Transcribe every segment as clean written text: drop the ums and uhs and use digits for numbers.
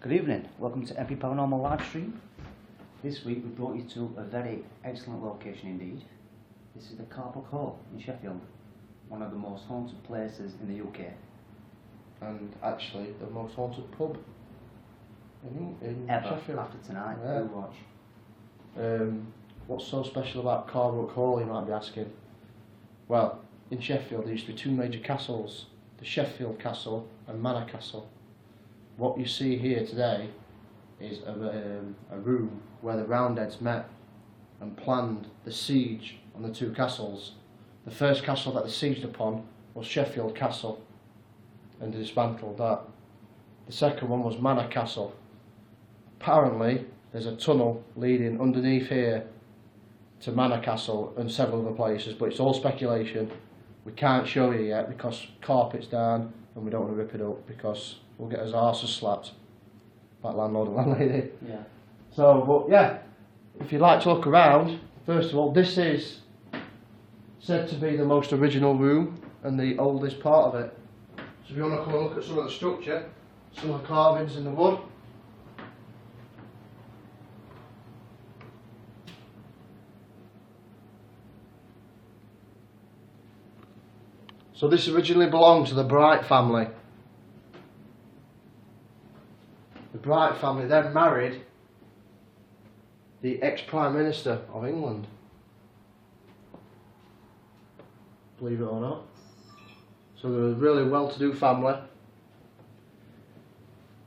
Good evening, welcome to MP Paranormal live stream. This week we brought you to a very excellent location indeed. This is the Carbrook Hall in Sheffield, one of the most haunted places in the UK. And actually the most haunted pub in Ever Sheffield. after tonight, Yeah. we'll watch. What's so special about Carbrook Hall, you might be asking? Well, in Sheffield there used to be two major castles, the Sheffield Castle and Manor Castle. What you see here today is a room where the Roundheads met and planned the siege on the two castles. The first castle that they sieged upon was Sheffield Castle, and they dismantled that. The second one was Manor Castle. Apparently there's a tunnel leading underneath here to Manor Castle and several other places, but it's all speculation. We can't show you yet because carpet's down and we don't want to rip it up because we'll get his arses slapped by landlord and landlady. Yeah. So, but yeah, if you'd like to look around, first of all, this is said to be the most original room and the oldest part of it. So if you want to come and look at some of the structure, some of the carvings in the wood. So this originally belonged to the Bright family. The Bright family then married the ex-Prime Minister of England. Believe it or not. So they're a really well-to-do family.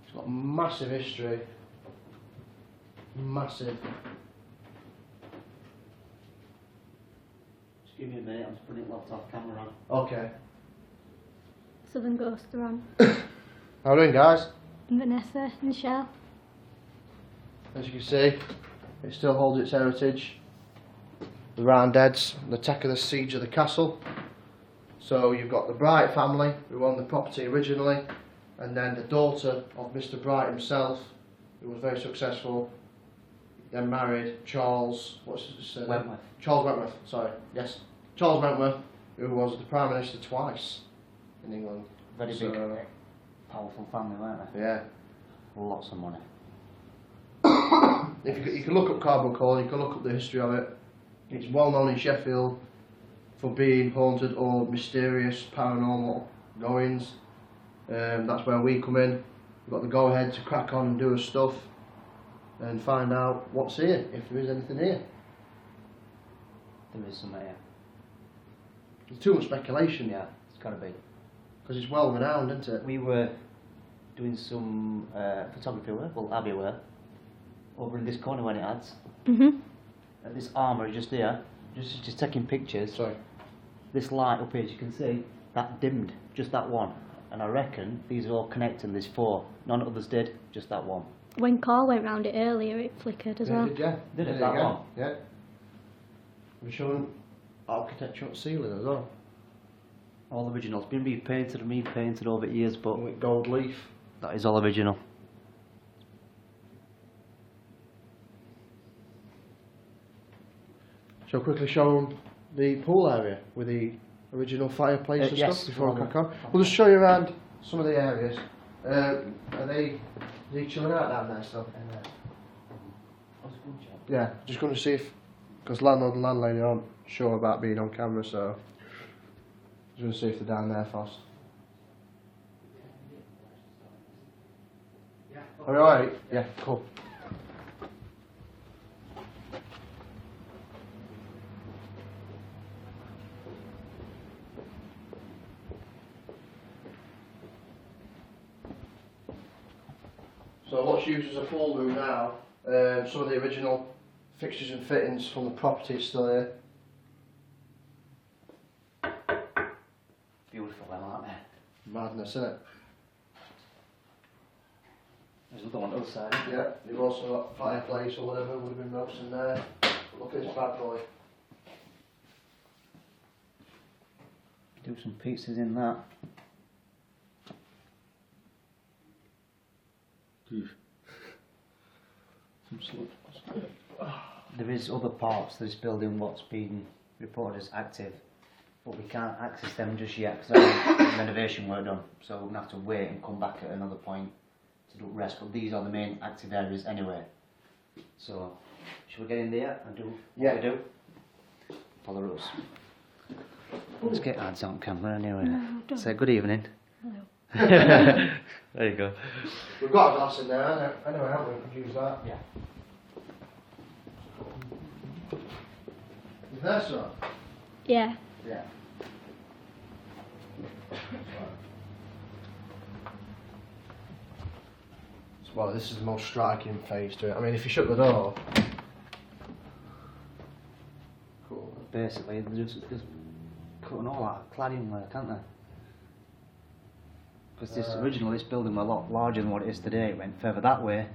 It's got massive history. Massive. Excuse me a minute, I'm just putting it locked off camera on. Okay. Southern Ghost are on. How are we doing, guys? And Vanessa and Shell. As you can see, it still holds its heritage. The Roundheads, the attack of the siege of the castle. So you've got the Bright family, who owned the property originally, and then the daughter of Mr. Bright himself, who was very successful, then married Charles, what's his surname? Wentworth. Charles Wentworth, sorry, yes. Charles Wentworth, who was the Prime Minister twice in England. Very big, powerful family, weren't they? Yeah. Lots of money. If you can look up Carbrook Hall, you can look up the history of it. It's well known in Sheffield for being haunted or mysterious paranormal goings. That's where we come in. We've got the go ahead to crack on and do our stuff and find out what's here, if there is anything here. There is some here. There's too much speculation, Yeah, it's got to be. because it's well renowned, isn't it? We were doing some photography work, well, Abby were, over in this corner when it adds. At this armoury just here, just taking pictures. Sorry. This light up here, as you can see, that dimmed, just that one. And I reckon these are all connecting, there's four. None others did, just that one. When Carl went round it earlier, it flickered as well. Yeah. Did it, Yeah, that again. one? Yeah. We're showing architecture on ceiling as well. All original. It's been repainted and repainted over years, but With gold leaf. that is all original. Shall I quickly show them the pool area with the original fireplace and yes, stuff before I go on. crack on? We'll just show you around some of the areas. Are they chilling out down there still? Yeah, just going to see if, because landlord and landlady aren't sure about being on camera, so just going to see if they're down there first. Are you alright? Yeah, cool. So what's used as a pool room now, some of the original fixtures and fittings from the property is still here. Beautiful, them, aren't they? Madness, isn't it? There's another one on the other side. Yeah, you've also got fireplace or whatever would have been roasting there. Look at this bad boy. Do some pizzas in that. Some salt. The there is other parts to this building what's been reported as active, but we can't access them just yet because there's renovation work done. So we're going to have to wait and come back at another point to do rest. But these are the main active areas anyway. So, shall we get in there and do what we do? Follow the rules. Let's get ads on camera anyway. No, don't. Say good evening. Hello. There you go. We've got a glass in there anyway, haven't we? We could use that. Yeah. Is there some? Yeah. Yeah. Well, this is the most striking phase to it. I mean, if you shut the door. Cool. Basically, they're just cutting all that cladding work, aren't they? Because originally this building was a lot larger than what it is today. It went further that way,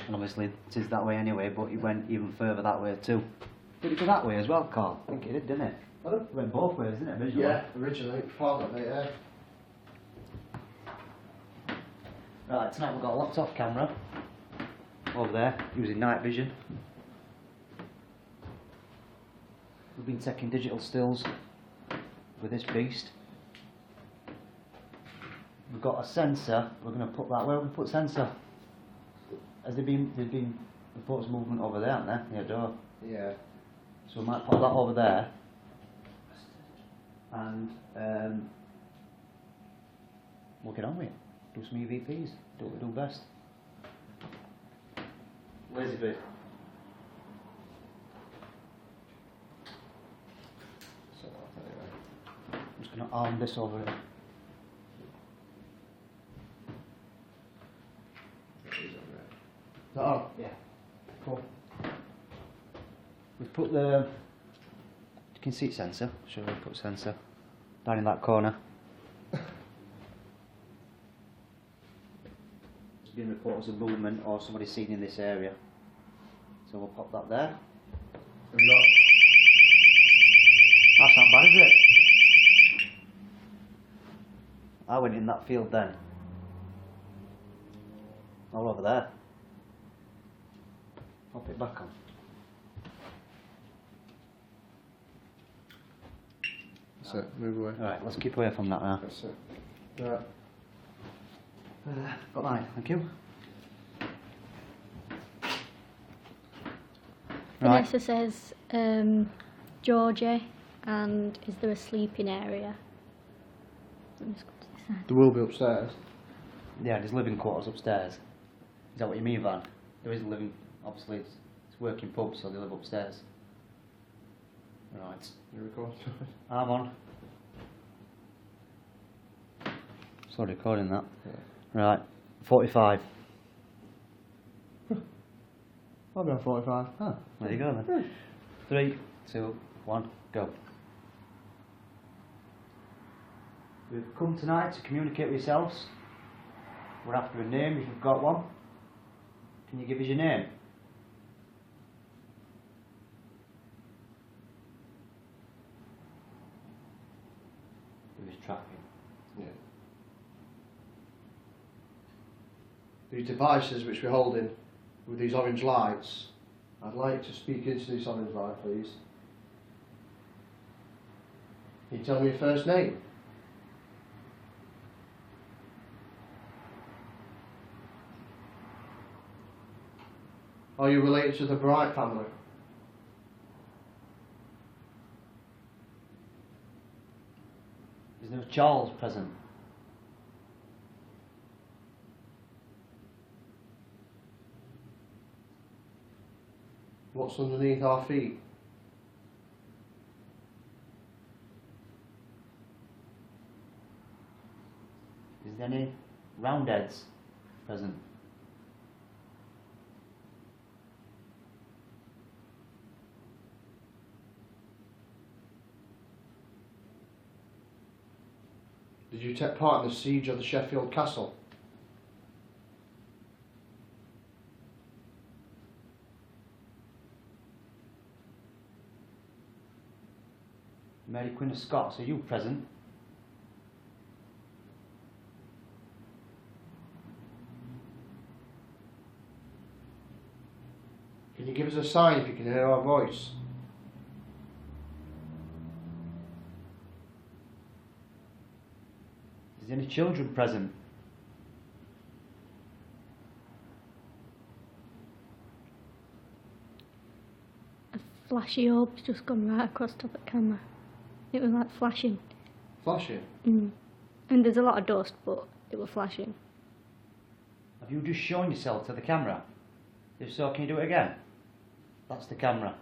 and obviously it is that way anyway, but it went even further that way too. Did it go that way as well, Carl? I think it did, didn't it? Pardon? It went both ways, didn't it, originally? Yeah, originally, part of it, yeah. Right, tonight we've got a locked off camera over there, using night vision. We've been taking digital stills with this beast. We've got a sensor, we're going to put that, where have we put sensor? There's been reports of movement over there, aren't there, near the door? Yeah. So we might put that over there. And we'll get on with it. Do some EVPs, do what we do best. Lazy bit. So, anyway. I'm just going to arm this over it. Oh, Yeah. Cool. We've put the chicken seat sensor, sure we put sensor down in that corner. There's been reports of movement or somebody seen in this area. So we'll pop that there. That's not bad, is it? I went in that field then. All over there. Pop it back on. That's it, move away. Alright, let's keep away from that now. That's it. Right. Got mine, thank you. Right. Vanessa says, Georgie, and is there a sleeping area? Let me just go to this side. There will be upstairs. Yeah, there's living quarters upstairs. Is that what you mean, Van? There is living, obviously it's working pubs, so they live upstairs. Right. You record? I'm on. Still recording that. Yeah. Right, 45. I'll be on 45. Oh, there you go then. 3, 2, 1, go. We've come tonight to communicate with yourselves. We're after a name if you've got one. Can you give us your name? Who's tracking? Yeah. These devices which we're holding with these orange lights, I'd like to speak into this orange light, please. Can you tell me your first name? Are you related to the Bright family? Is there a Charles present? What's underneath our feet? Is there any Roundheads present? Did you take part in the siege of the Sheffield Castle? Mary Queen of Scots, are you present? Can Can you give us a sign if you can hear our voice? Is there any children present? A flashy orb's just gone right across top of the camera. It was like flashing. Flashing? And there's a lot of dust, but it was flashing. Have you just shown yourself to the camera? If so, can you do it again? That's the camera.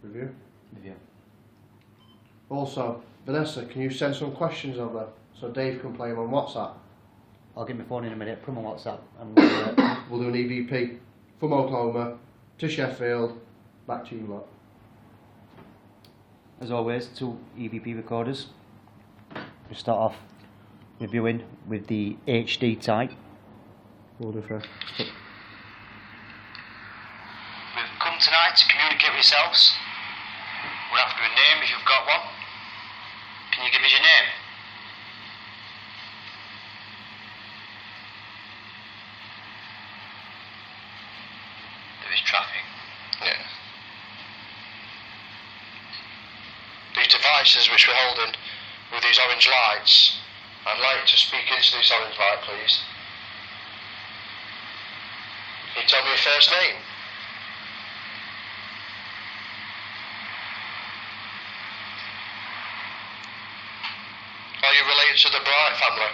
Review. Review. Also, Vanessa, can you send some questions over so Dave can play them on WhatsApp? I'll get my phone in a minute, put them on WhatsApp, and We'll do an EVP from Oklahoma to Sheffield, back to you lot. as always, 2 EVP recorders. We start off reviewing with the HD type. We'll do first. We've come tonight to communicate with yourselves. We're after a name if you've got one. Can you give us your name? There is traffic. Yeah. These devices which we're holding with these orange lights, I'd like to speak into this orange light, please. Can you tell me your first name? Are you related to the Bright family?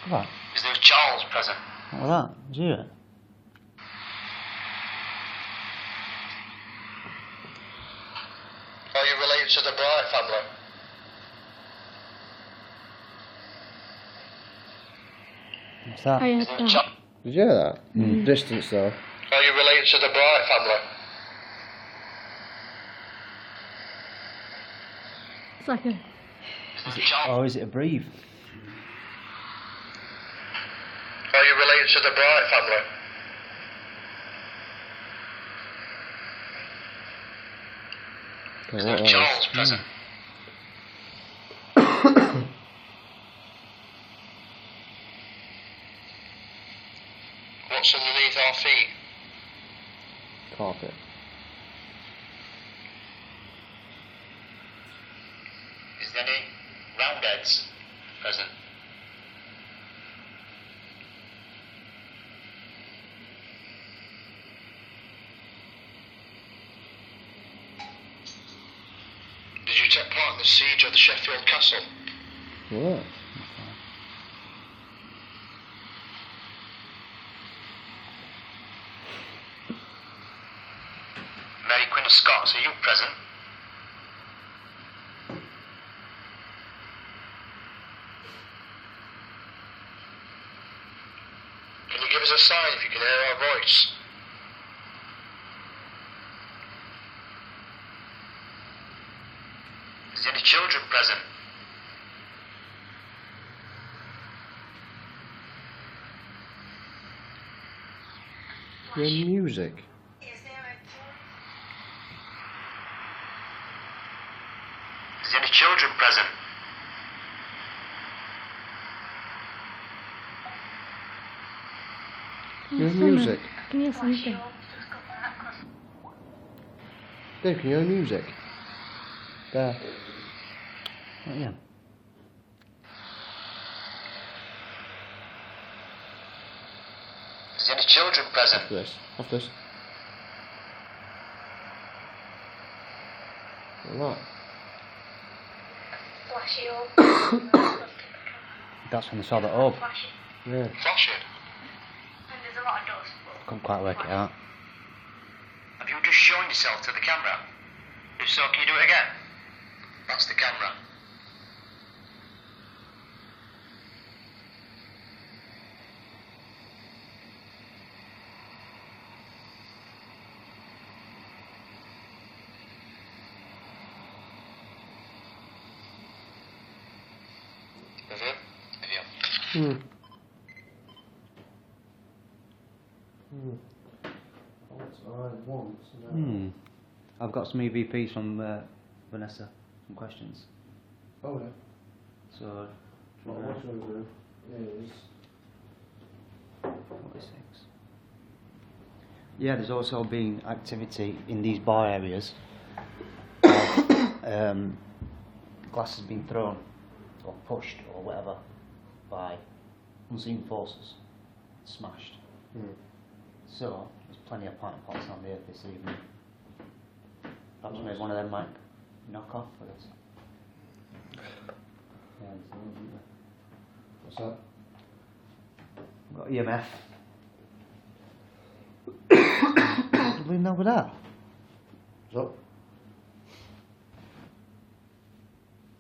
What? Is there a Charles present? What was that? Did you hear it? Are you related to the Bright family? What's that? I heard Is there a that. Charles? Did you hear that? Distance though. Are you related to the Bright family? It's like a... Is there a Charles? Or is it a breathe? Are you related to the Bright family? Is there a Charles present? What's underneath our feet? Carpet. Is there any roundheads present? Did you take part in the siege of the Sheffield Castle? What? Mary Queen of Scots, are you present? Can you give us a sign if you can hear our voice? Is there any children present? Your music. Is there any children present? Your music. Can you hear something? Dave, can you hear music? There. Oh, yeah. Is there any children present? Off this. Off this. What? Flashy orb. That's when they saw the orb. Yeah. Flashing. And there's a lot of dust. Couldn't quite work it out. Have you just shown yourself to the camera? If so, can you do it again? That's the camera. Mm-hmm. Review. I've got some EVPs from Vanessa, some questions. Oh, yeah. So, What we're going to do is... 46. Yeah, there's also been activity in these bar areas. Glass has been thrown or pushed or whatever by unseen forces, smashed. So there's plenty of pint pots on the earth this evening. Perhaps maybe one of them might knock off with us. Yeah, there's a little bit there. What's that? We've got EMF. What do we know with that? So,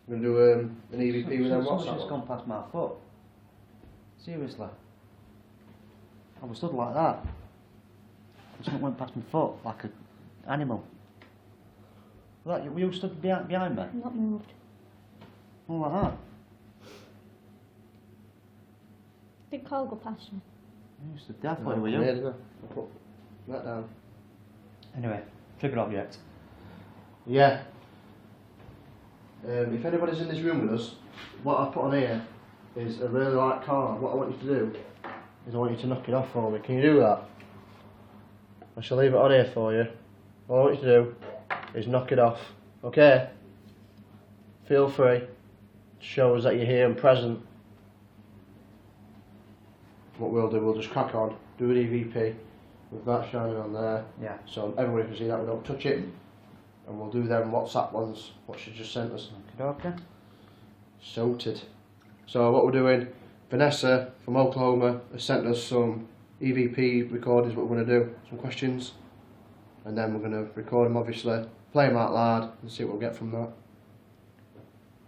we're going to do an EVP with them. What's Something's that just one? gone past my foot. Seriously. I was stood like that. Something went past my foot like an animal. Like you stood behind me? Not moved. All like that. Did Carl go past you? You stood there for No, were yeah, you? did I? I'll put that down. Anyway, trigger object. Yeah. If anybody's in this room with us, what I've put on here is a really light card. What I want you to do is I want you to knock it off for me. Can you do that? I shall leave it on here for you. All I want you to do is knock it off. Okay? Feel free to show us that you're here and present. What we'll do, we'll just crack on, do an EVP with that shining on there. Yeah. So everybody can see that we don't touch it. And we'll do them WhatsApp ones, what she just sent us. Okay. Sorted. So what we're doing, Vanessa from Oklahoma has sent us some EVP recordings, what we're going to do, some questions. And then we're going to record them obviously, play them out loud and see what we get from that.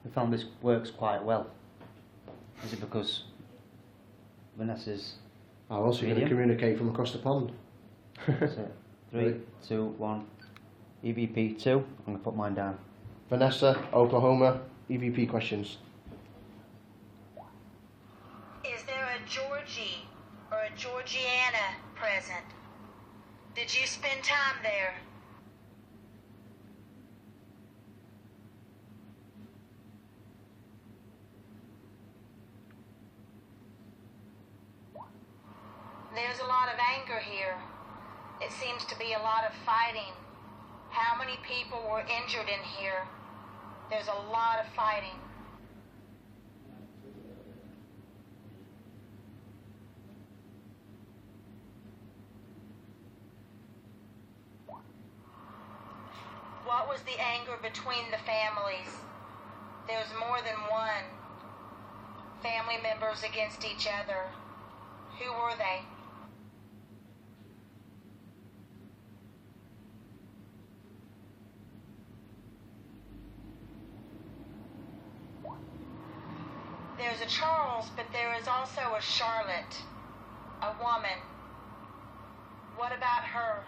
We found this works quite well. Is it because Vanessa's... I'm also going to Medium. communicate from across the pond. That's it. 3, 2, 1. EVP 2. I'm going to put mine down. Vanessa, Oklahoma, EVP questions. Is there a Georgie or a Georgiana present? Did you spend time there? There's a lot of anger here. It seems to be a lot of fighting. How many people were injured in here? There's a lot of fighting. What was the anger between the families? There's more than one. Family members against each other. Who were they? There's a Charles, but there is also a Charlotte, a woman. What about her?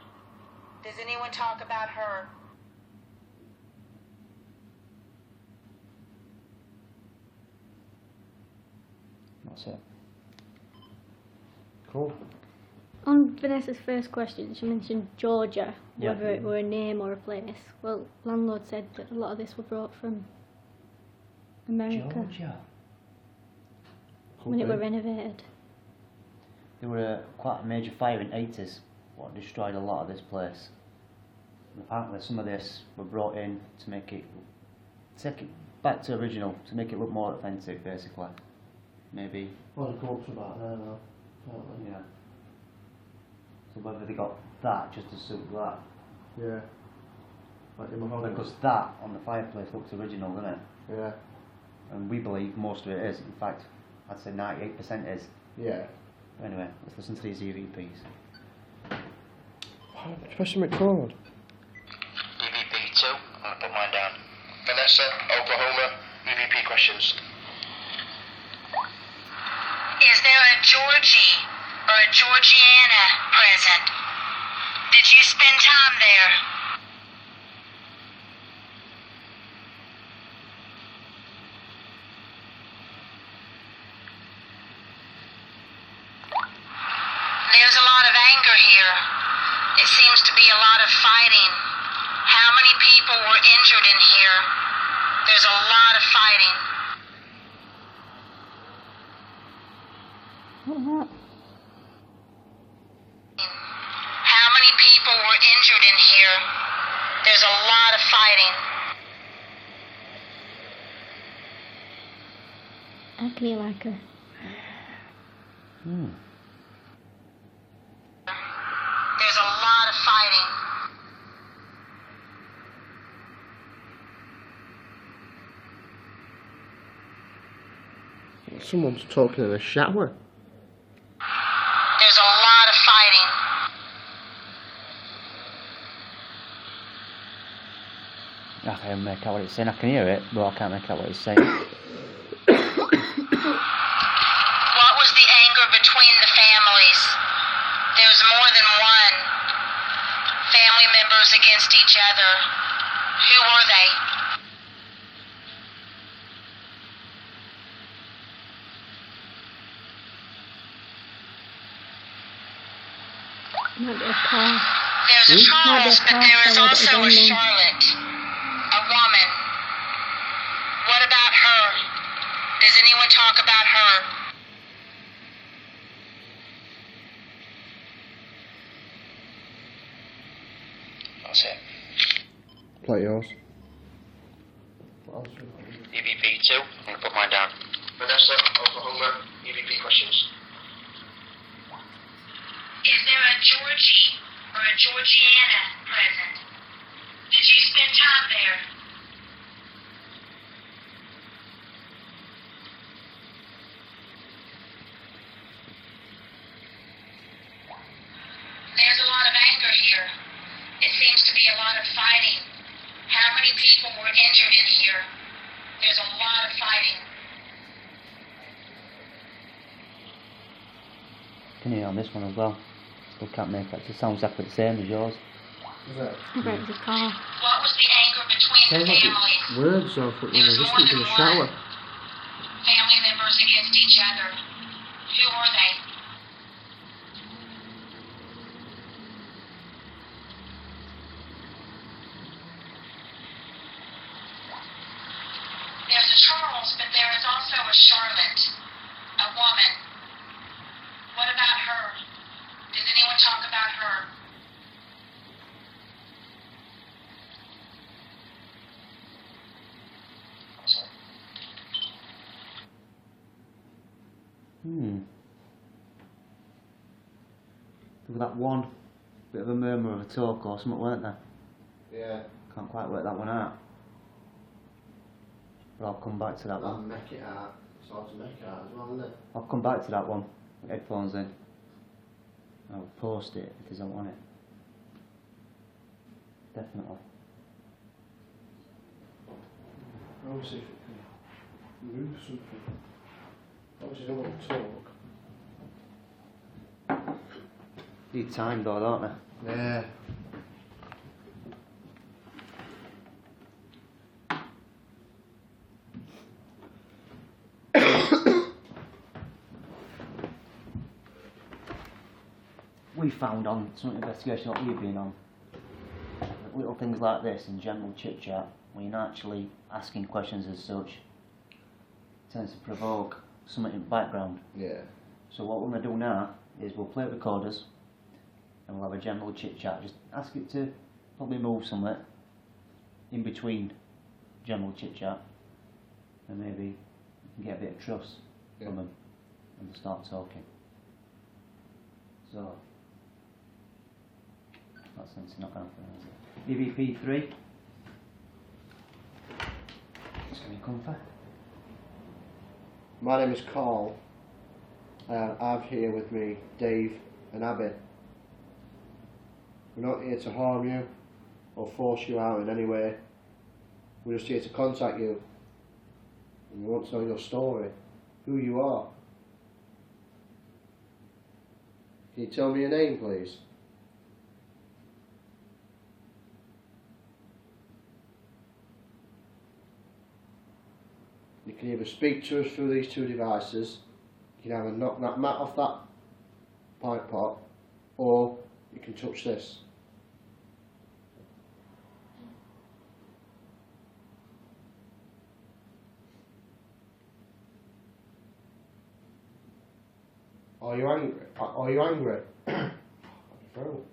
Does anyone talk about her? That's it. Cool. On Vanessa's first question, she mentioned Georgia, Yeah. whether it were a name or a place. Well, landlord said that a lot of this were brought from America Georgia. when it were renovated. There were quite a major fire in the 80s what destroyed a lot of this place. And apparently some of this were brought in to make it, take it back to original, to make it look more authentic basically. Maybe, Well, the corpse about there now. yeah. So whether they got that just to suit that. Yeah. Like in my Because that on the fireplace looks original, doesn't it? Yeah. And we believe most of it is. In fact, I'd say 98% is. Yeah. Anyway, let's listen to these EVPs. Press the record. EVP 2. I'm going to put mine down. Vanessa, Oklahoma, EVP questions. Is there a Georgie or a Georgiana present? Did you spend time there? There's a lot of anger here. It seems to be a lot of fighting. How many people were injured in here? There's a lot of fighting. How many people were injured in here? There's a lot of fighting. I can hear like a... There's a lot of fighting. Someone's talking in a shower. There's a lot of fighting. I can't make out what it's saying. I can hear it, but I can't make out what it's saying. What was the anger between the families? There's more than one. Family members against each other. Who were they? Might be a car. There's a Charles, but there is Might be a car, also so a I don't know. Charlotte. A woman. What about her? Does anyone talk about her? That's it. Play yours. EVP 2. I'm going to put mine down. Vanessa, Oklahoma, EVP questions. Is there a Georgie or a Georgiana present? Did you spend time there? There's a lot of anger here. It seems to be a lot of fighting. How many people were injured in here? There's a lot of fighting. Can hear on this one as well. Still can't make out. It sounds exactly the same as yours. Is it? I bet it's a car. What was the anger between the Sounds like families? it's words off what you There's just more in than the shower. one. Family members against each other. Who were they? There's a Charles, but there is also a Charlotte. A woman. What about her? Does anyone talk about her? There was that one bit of a murmur of a talk or something, weren't there? Yeah. Can't quite work that one out. But I'll come back to that one. Make it out. It's hard to make it out as well, isn't it? I'll come back to that one with headphones in. I'll post it because I want it. Definitely. I'll see if it can move something. Obviously, don't want to talk. Need time though, don't they? Yeah. We found on some investigation that we've been on, little things like this in general chit chat, when you're not actually asking questions as such, tends to provoke something in the background. Yeah. So what we're going to do now is we'll play recorders and we'll have a general chit chat. Just ask it to probably move somewhere in between general chit chat, and maybe you can get a bit of trust from them and they'll start talking. So that's not going to happen, is it? EVP 3. It's going to be comfort. My name is Carl. I've here with me Dave and Abby. We're not here to harm you or force you out in any way. We're just here to contact you. And we want to know your story, who you are. Can you tell me your name, please? You can either speak to us through these two devices, you can either knock that mat off that pipe pot, or you can touch this. Are you angry? Are you angry? Throat.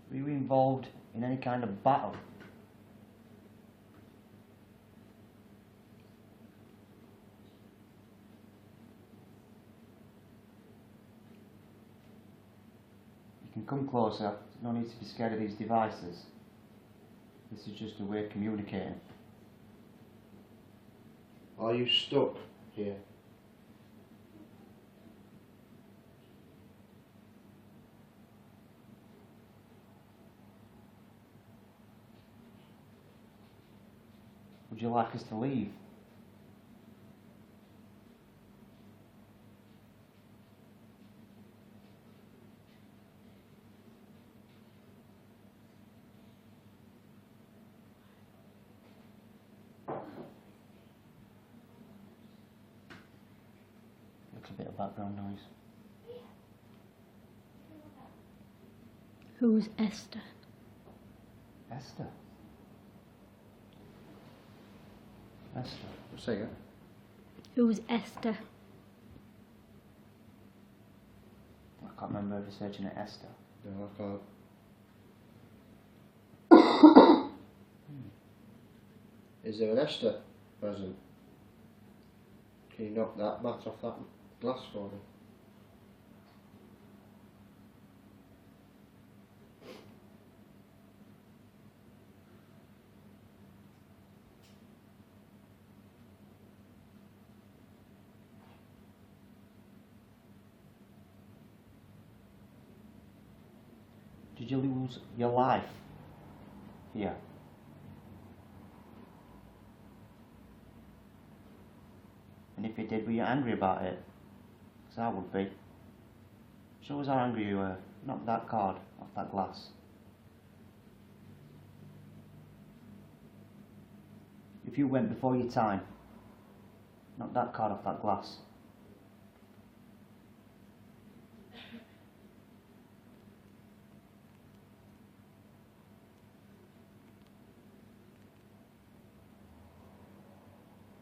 Were you involved in any kind of battle? You can come closer, no need to be scared of these devices. This is just a way of communicating. Are you stuck here? Would you like us to leave? Looks a bit of background noise. Who's Esther? Esther. Esther. Say it. Who's Esther? I can't remember ever searching at Esther. No, I can't. Is there an Esther present? Can you knock that mat off that glass for me? Did you lose your life here? And if you did, were you angry about it? Because I would be. Show us how angry you were. Knock that card off that glass. If you went before your time, knock that card off that glass.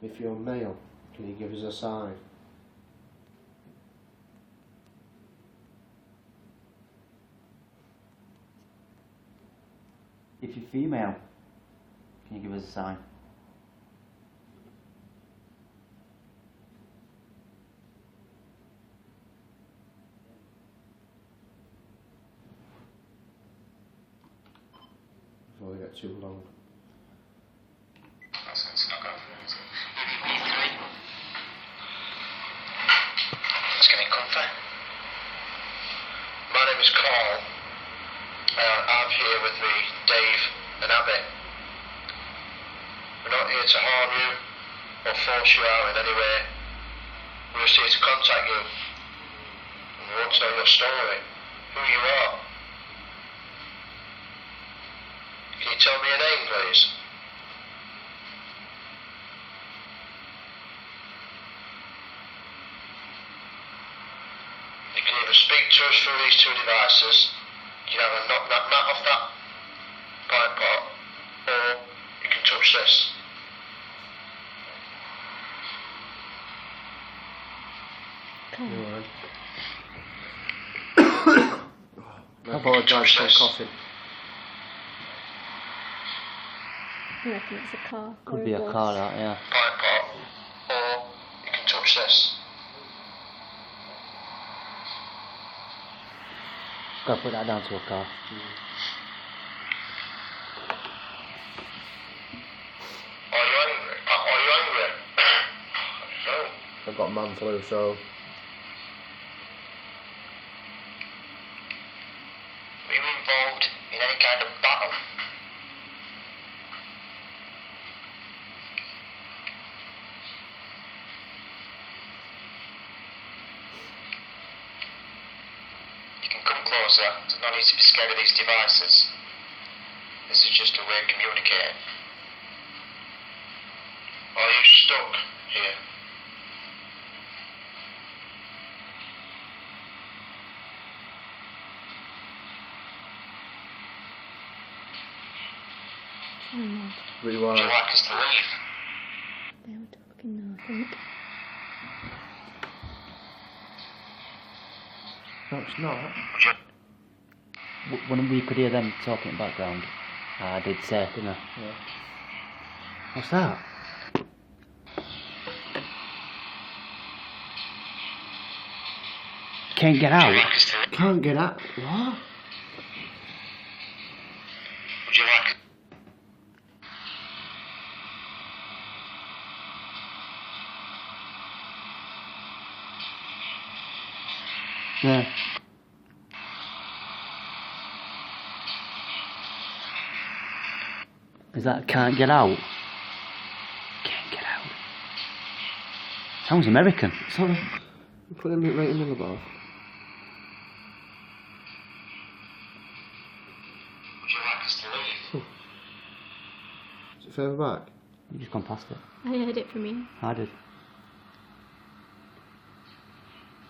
If you're male, can you give us a sign? If you're female, can you give us a sign? Before they get too long. It's not going for it, is it? EVP3. Let's get in comfort. My name is Carl. I'm here with me, Dave and Abby. We're not here to harm you or force you out in any way. We're just here to contact you. And we want to know your story, who you are. Can you tell me your name, please? You can either speak to us through these two devices, you can either knock that mat off that pipe pot, or you can touch this. Alright. I apologise for coughing. I reckon it's a car. or Could be a bus. car, that, yeah. Pipe pot, or you can touch this. Gotta put that down to a car. Are you angry? Are you angry? No. I've got man flu, so Were you involved in any kind of battle? You can come closer. There's no need to be scared of these devices. This is just a way of communicating. Are you stuck Here. But you Would you are. like us to leave? They were talking now, I think. No, it's not. Would you? When we could hear them talking in the background, I did say, didn't I? Yeah. What's that? Can't get Would you out. like us to leave? Can't get out. What? Would you like? Yeah. Is that can't get out? Can't get out. Sounds American. Sorry. Put him right in the middle bar. Would you like us to leave? Is it further back? You just gone past it. I heard it from you. I did.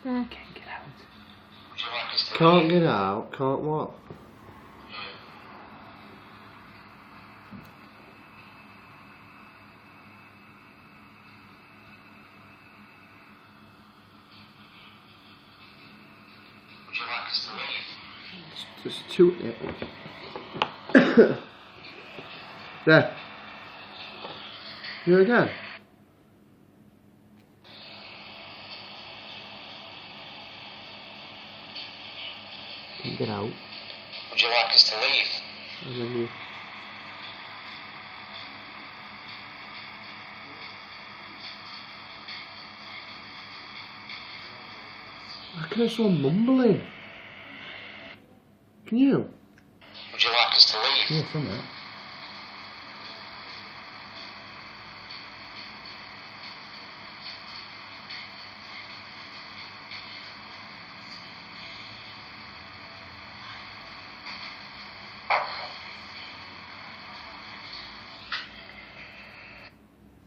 There. Can't get out. Would you like us to Can't leave? get out. Can't what? Would you like us to leave? Just toot it. There. You again? Can't get out. Would you like us to leave? And then you. I can hear someone mumbling. Can you? Would you like us to leave? Yeah, somewhere.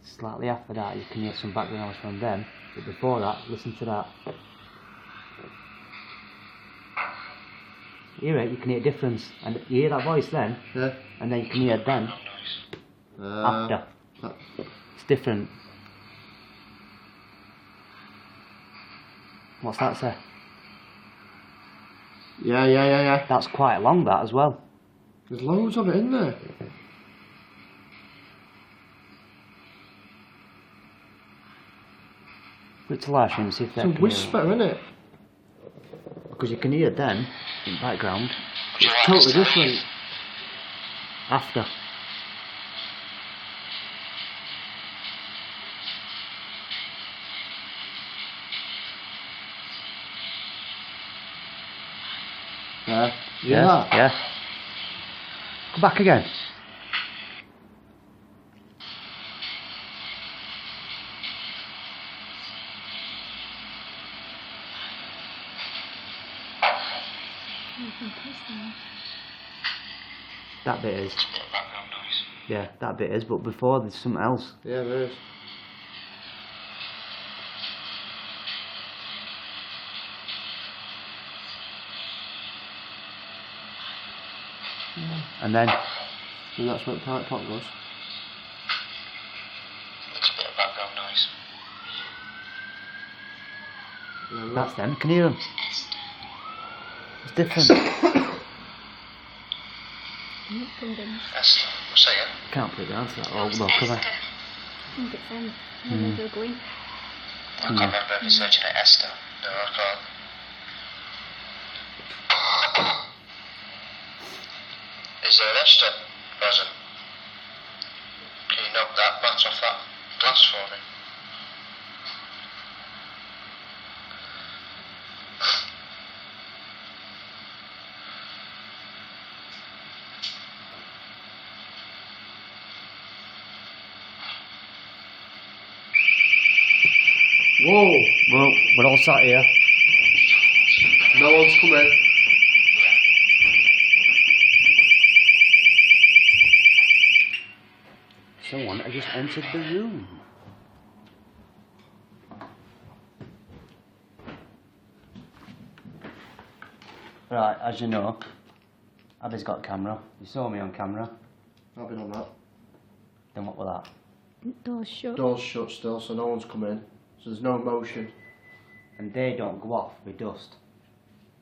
Slightly after that, you can hear some background noise from them, but before that, listen to that. You hear it, you can hear a difference, and you hear that voice then, Yeah. and then you can hear them after. It's different. What's that say? Yeah. That's quite long, that as well. There's loads of it in there. Put it to live stream and see if they It's a can whisper, isn't it? hear it. Because you can hear them in the background Would you It's like us totally to leave? different. after. Yeah. Yeah. Come back again. That bit is. Bit of background noise. Yeah, that bit is, but before there's something else. Yeah, there is. And then, And that's what part top was. It's a bit of background noise. Yeah, that's them, you can hear them. It's different. I'm not convinced. Esther, say it. Can't put it down to that. Oh, no, come on. I think it's them. They're juggling. I can't remember ever searching at Esther. No, I can't. Is there an Esther present? Can you knock that mat off that glass for me? Whoa! Well, we're all sat here. No one's coming. Someone has just entered the room. Right, as you know, Abby's got a camera. You saw me on camera. I've been on that. Then what was that? Doors shut. Doors shut still, so no one's come in. So there's no motion. And they don't go off with dust.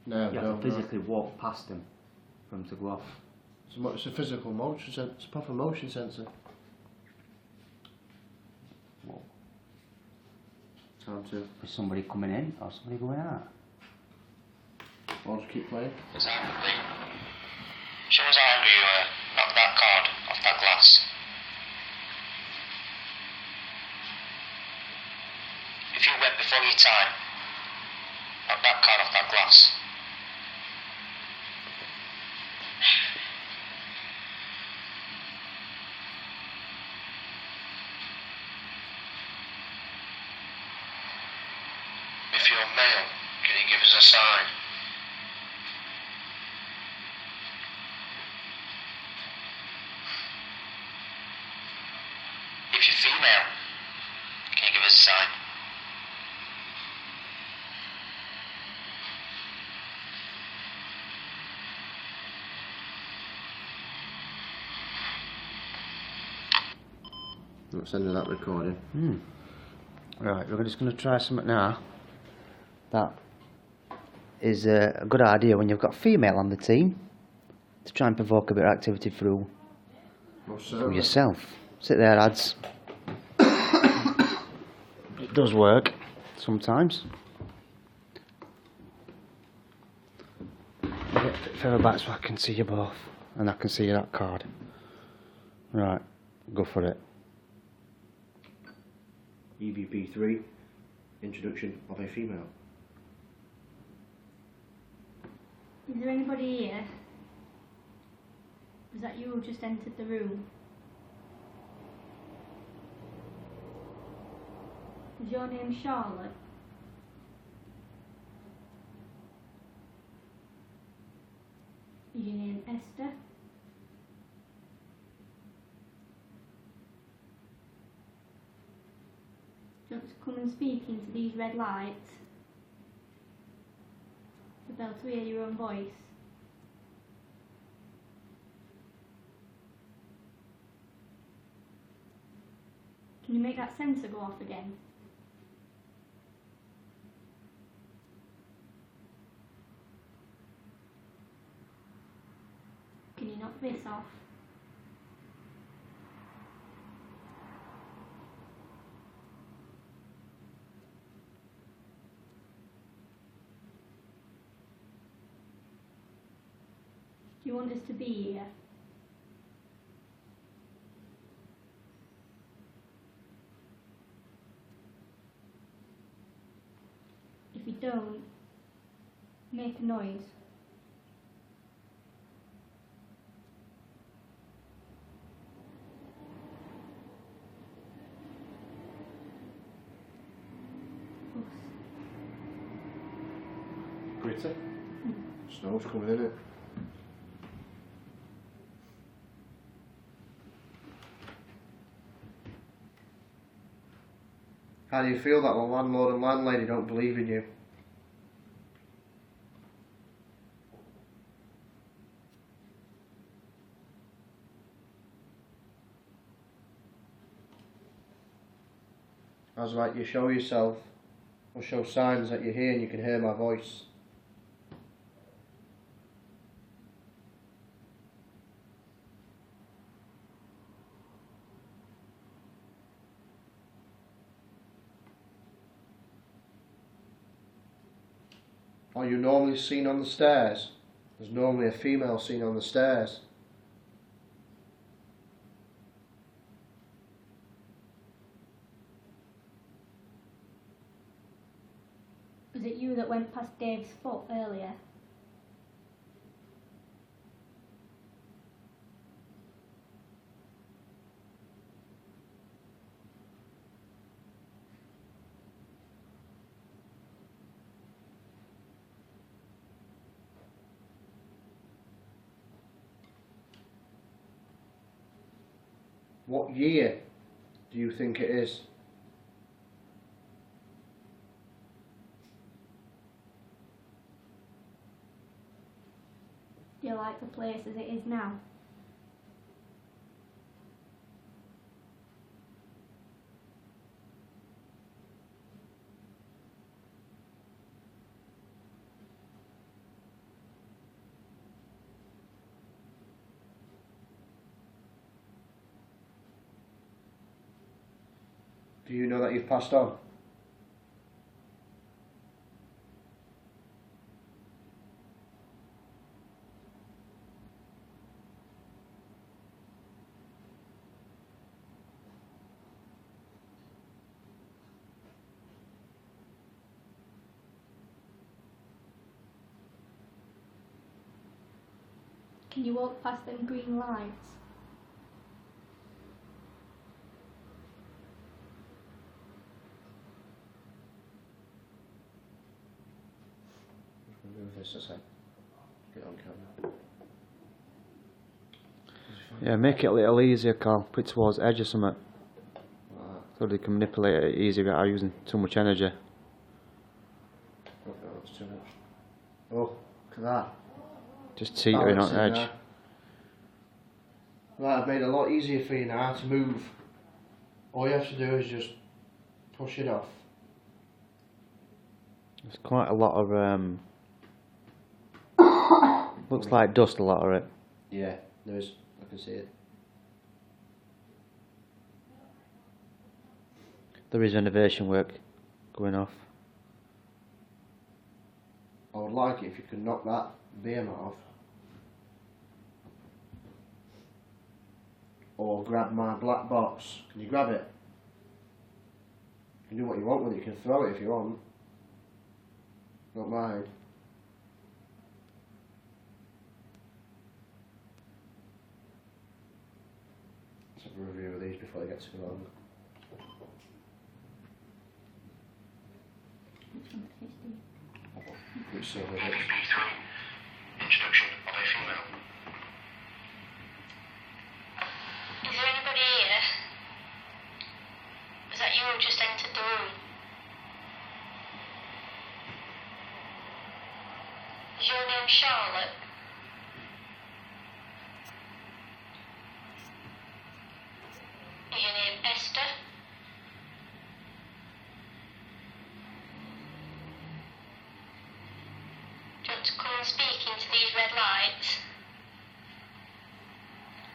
No, You no, have to physically walk past them for them to go off. It's a physical motion sensor. It's a proper motion sensor. Whoa. Time to. Is somebody coming in or somebody going out? I'll just keep playing. It's angry. Show us how angry you were. Knock that card off that glass. If you went before your time, knock that card off that glass. If you're male, can you give us a sign? If you're female, can you give us a sign? Not sending that recording. Right, we're just going to try something now. That is a good idea when you've got a female on the team to try and provoke a bit of activity through yourself. Sit there, lads. It does work sometimes. A bit further back so I can see you both, and I can see that card. Right, go for it. EVP 3, introduction of a female. Is there anybody here? Was that you who just entered the room? Is your name Charlotte? Is your name Esther? Do you want to come and speak into these red lights? To be able to hear your own voice? Can you make that sensor go off again? Can you knock this off? Do you want us to be here? If you don't, make a noise. Gritty. Snow's coming in it. How do you feel that the landlord and landlady don't believe in you? As like you show yourself, or show signs that you're here and you can hear my voice. Are you normally seen on the stairs? There's normally a female seen on the stairs. Was it you that went past Dave's foot earlier? What year do you think it is? Do you like the place as it is now? Do you know that you've passed on? Can you walk past them green lights? Move this a sec. Get it on camera. Yeah, make it a little easier, Carl. Put it towards the edge or something. Right. So they can manipulate it easier without using too much energy. Okay, that's too much. Oh, look at that. Just teetering on the edge. There. Right, I've made it a lot easier for you now to move. All you have to do is just push it off. There's quite a lot of looks like dust, a lot of it. Yeah, there is. I can see it. There is renovation work going off. I would like it if you could knock that beam off. Or grab my black box. Can you grab it? You can do what you want with it. You can throw it if you want. Not mine. Let's have a review of these before they get too long. Which silver bits? Introduction of a female. Is there anybody here? Is that you who just entered the room? Is your name Charlotte? Is your name Esther? Do you want to come and speak into these red lights?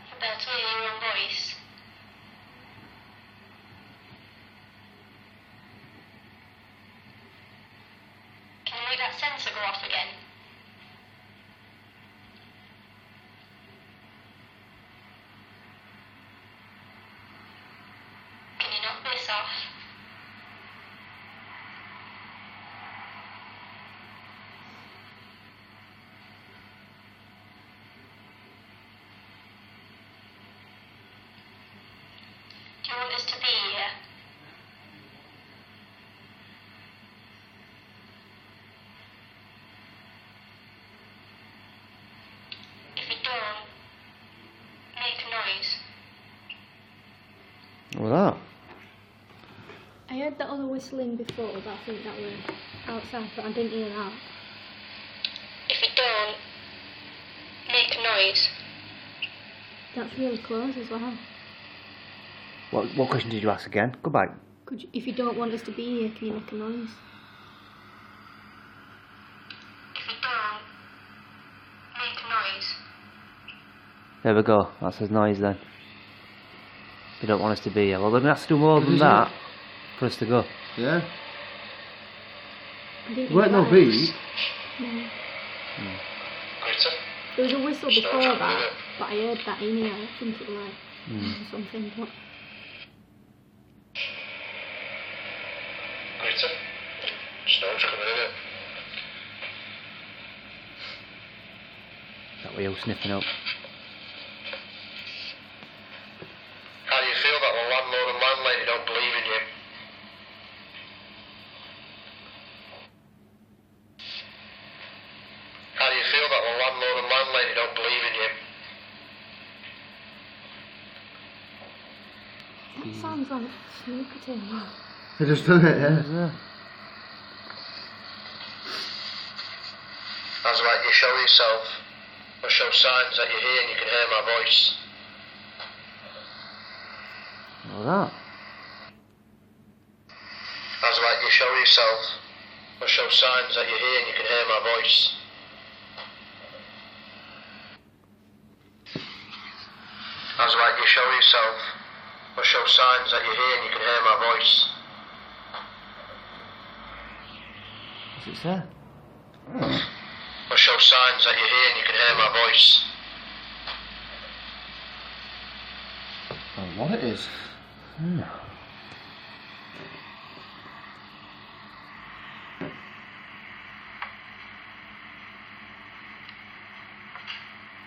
You'll be able to hear your own voice. Can you make that sensor go off again? Can you knock this off? Do you want us to be here? If you don't, make a noise. What was that? I heard that other whistling before, but I think that was outside, but I didn't hear that. If you don't, make a noise. That's really close as well. What question did you ask again? Go back. Could you, if you don't want us to be here, can you make a noise? If you don't, make a noise. There we go. That's his noise then. They don't want us to be here. Well, they're going to have to do more than that for us to go. Yeah? I didn't Weren't hear no that. bees? No. Greater. There was a whistle before that, but I heard that in here. I think it was like something. But Greater. Snow's coming in it. That way you sniffing up. How do you feel that the landlord and landlady don't believe in you? How do you feel that the landlord and landlady don't believe in you? that sounds like snooker tail. They just done it, yeah. Yeah. How's about you show yourself? or show signs that you're here and you can hear my voice. All that. As like you show yourself, or show signs that you're here and you can hear my voice. As like you show yourself, or show signs that you're here and you can hear my voice. What's it say? Or show signs that you're here and you can hear my voice. I don't know what it is.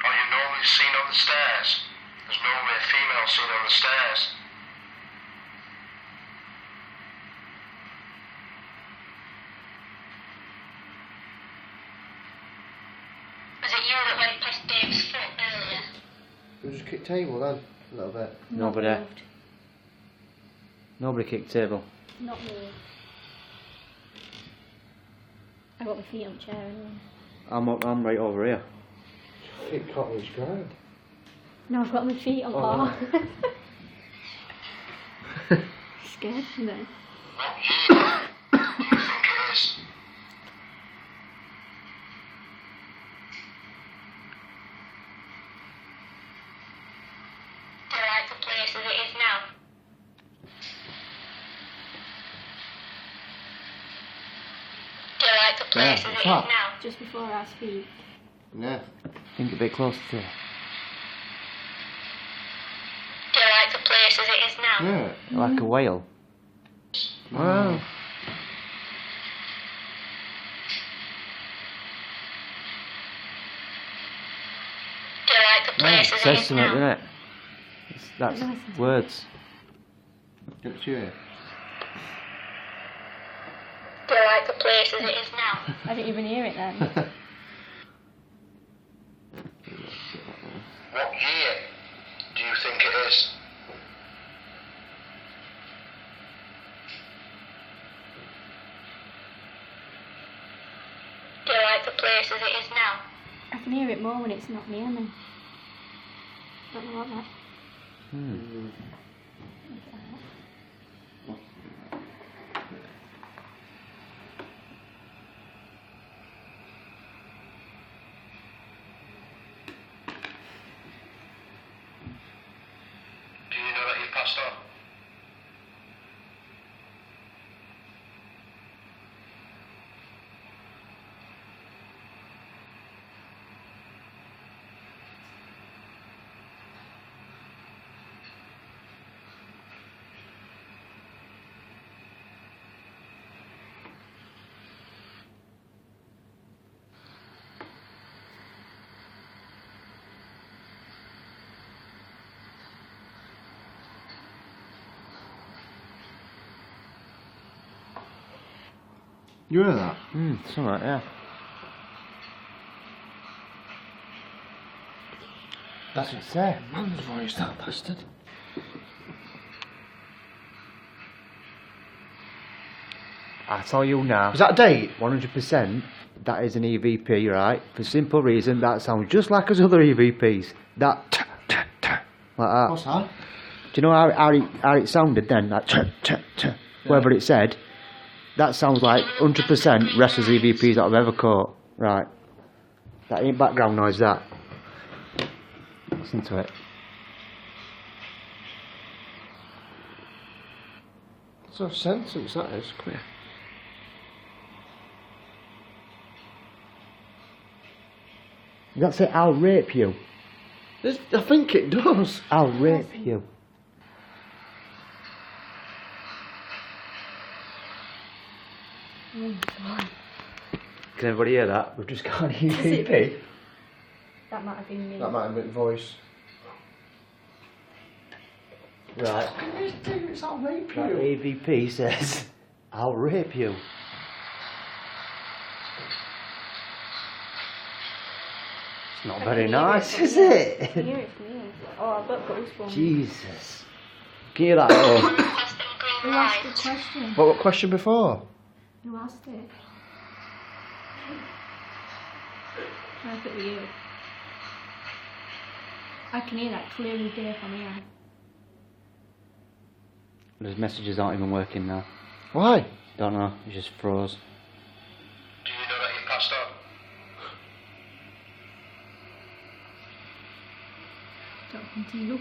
Are you normally seen on the stairs? There's normally a female seen on the stairs. Was it you that went past Dave's foot earlier? We just kicked table then, a little bit. Nobody. moved. Nobody kicked table. Not me. I got my feet on the chair anyway. I'm right over here. It can't reach ground. No, I've got my feet on Oh. bar. Scared me then. What year do you think it is? Do you like the place as it is now? Do you like the place as it is what's that? now? Just before I speak. Yeah. Think a bit closer to it. Do you like the place as it is now? Yeah. Like a whale. Wow. Do you like the place as it Says is something, now? doesn't it? That's Nice. words. Good cheer. Do you like the place as it is now? I didn't even hear it then. What year do you think it is? Do you like the place as it is now? I can hear it more when it's not near me. Don't know what that. Do you know that you've passed on? You heard that? Something like that. That's what it said. Man's voice, that bastard. I tell you now. Is that a date? 100%. That is an EVP, right? For simple reason, that sounds just like his other EVPs. That like that. What's that? Do you know how it sounded then? Like whatever it said. That sounds like 100% restless EVPs that I've ever caught. Right. That ain't background noise, that. Listen to it. It's a sentence, that is. Clear. That's it, I'll rape you. I think it does. I'll rape you. Can everybody hear that? We've just got an EVP. That might have been me. That might have been voice. Right. It's not rape That EVP says, I'll rape you. It's not very nice, is I it? can hear it from here. Oh, I've got goosebumps. Jesus. Can you hear that? Oh. Past them Who green asked the lights. question? What question before? Who asked it? I put you. I can hear that clearly clear from here. Those messages aren't even working now. Why? Don't know, it just froze. Do you know that you passed on? Talking to you.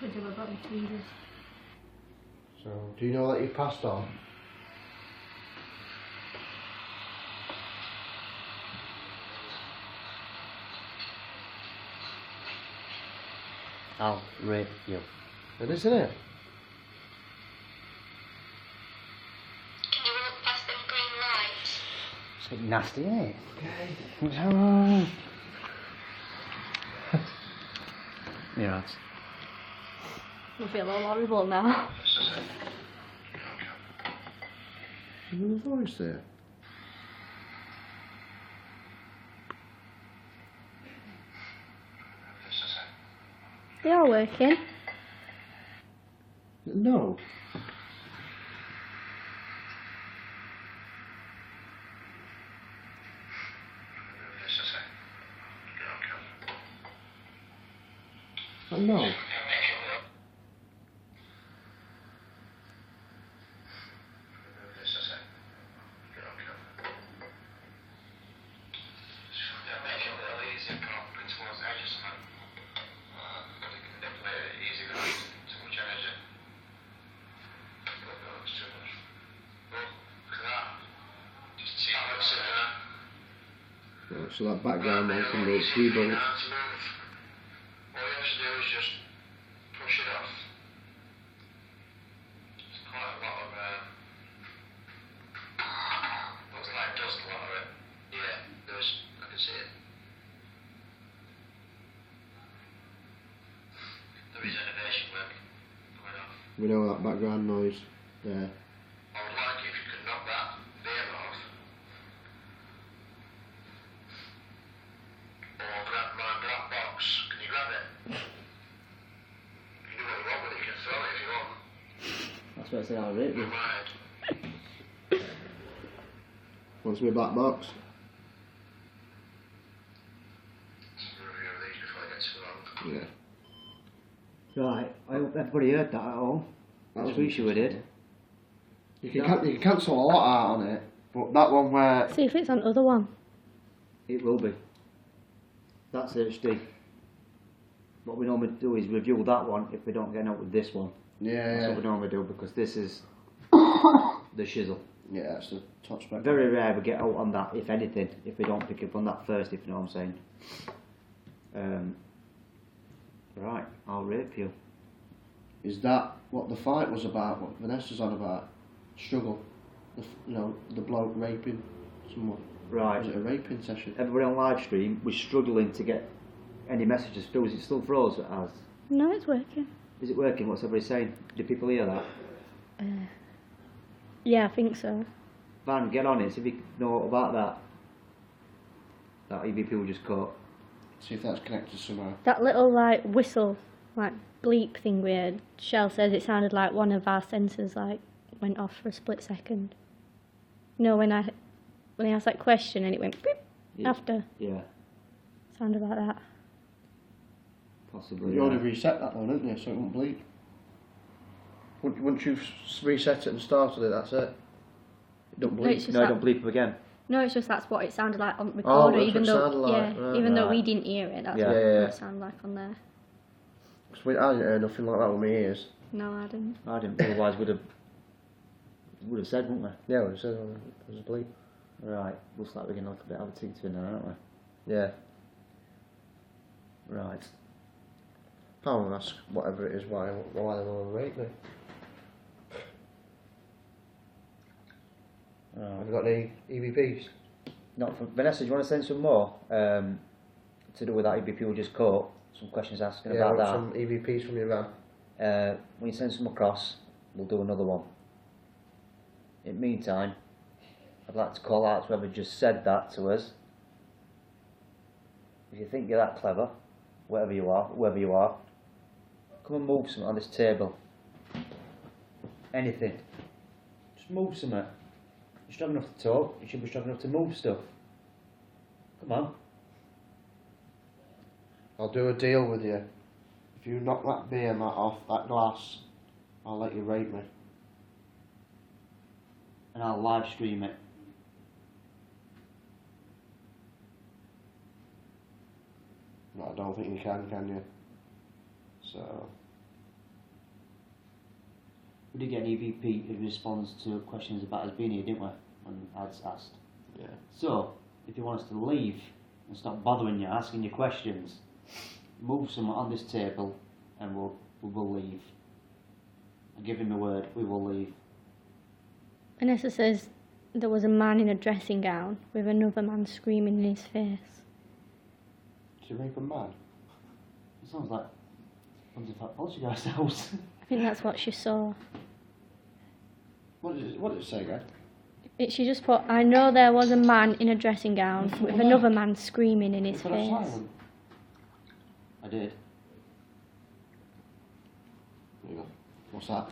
Good job I got my tweezers. So, do you know that you passed on? I'll rape you. It is, isn't it? Can you walk past them green lights? It's a bit nasty, isn't it? What's wrong? You're right. I feel all horrible now. Is there a voice there? They are working. No. No. Right, so that background noise can go 3 bolts. All you have to do is just push it off. There's quite a lot of, looks like dust, a lot of it. Yeah, there is, I can see it. There is innovation work going on. We know that background noise there. I would like if you could knock that beam off. Or grab my black box. Can you grab it? You can do what you want with it, you can throw it if you want. That's what I said, I'll rape you. Right. Wants me a black box? Let's review these before it gets too long. Yeah. Right, I hope everybody heard that at home. That That's was what we did. You can cancel a lot out on it, but that one where See if it's on other one. It will be. That's HD. What we normally do is review that one if we don't get out with this one. That's what we normally do because this is the shizzle. yeah, that's the top spec. Very rare we get out on that, if anything, if we don't pick up on that first, if you know what I'm saying. Right, I'll rape you. Is that what the fight was about? What Vanessa's on about? Struggle. The bloke raping someone. Right. Was it a raping session? Everybody on live stream was struggling to get any messages through. Is it still froze as? No, it's working. Is it working? What's everybody saying? Do people hear that? Yeah, I think so. Van, get on it, see if you know about that. That EVP we just caught. See if that's connected somehow. That little like whistle, like bleep thing we heard. Shell says it sounded like one of our sensors like went off for a split second. No, when he asked that question and it went beep after. Yeah, Sounded like that. possibly. You already reset that one, didn't you? So it won't bleep. Once you've reset it and started it, that's it. It don't No, bleep. it's just No, that- don't bleep again. No, it's just that's what it sounded like on the Oh, recorder, that's even what it though sounded like, right. even though we Right. didn't hear it. That's Yeah. what Yeah. it sounded like on there. 'Cause I didn't hear nothing like that with my ears. No, I didn't. I didn't. Otherwise, would have said, wouldn't we? Yeah, it said there was a bleep. Right. Looks like we're getting a little bit out of tinkering now, aren't we? Yeah. Right. I want to ask whatever it is why they want to rape me. Have you got any EVPs? Not from Vanessa. Do you want to send some more to do with that EVP we just caught? Some questions asking Yeah, I about want that. some EVPs from your van. When you send some across, we'll do another one. In the meantime, I'd like to call out to whoever just said that to us. If you think you're that clever, whoever you are, come and move something on this table. Anything. Just move something. You're strong enough to talk, you should be strong enough to move stuff. Come on. I'll do a deal with you. If you knock that beer mat off that glass, I'll let you rape me. And I'll live stream it. No, I don't think you can you? So, We did get an EVP who responds to questions about us being here, didn't we? When ads asked. yeah. So, if you want us to leave and stop bothering you, asking you questions, move someone on this table and we will leave. I give him the word, we will leave. Vanessa says there was a man in a dressing gown with another man screaming in his face. Did you rape a man? It sounds like something like Poltergeist house. I think that's what she saw. What did it say again? She just put, I know there was a man in a dressing gown with another man screaming in his Put it face. silent. I did. There you go. What's that?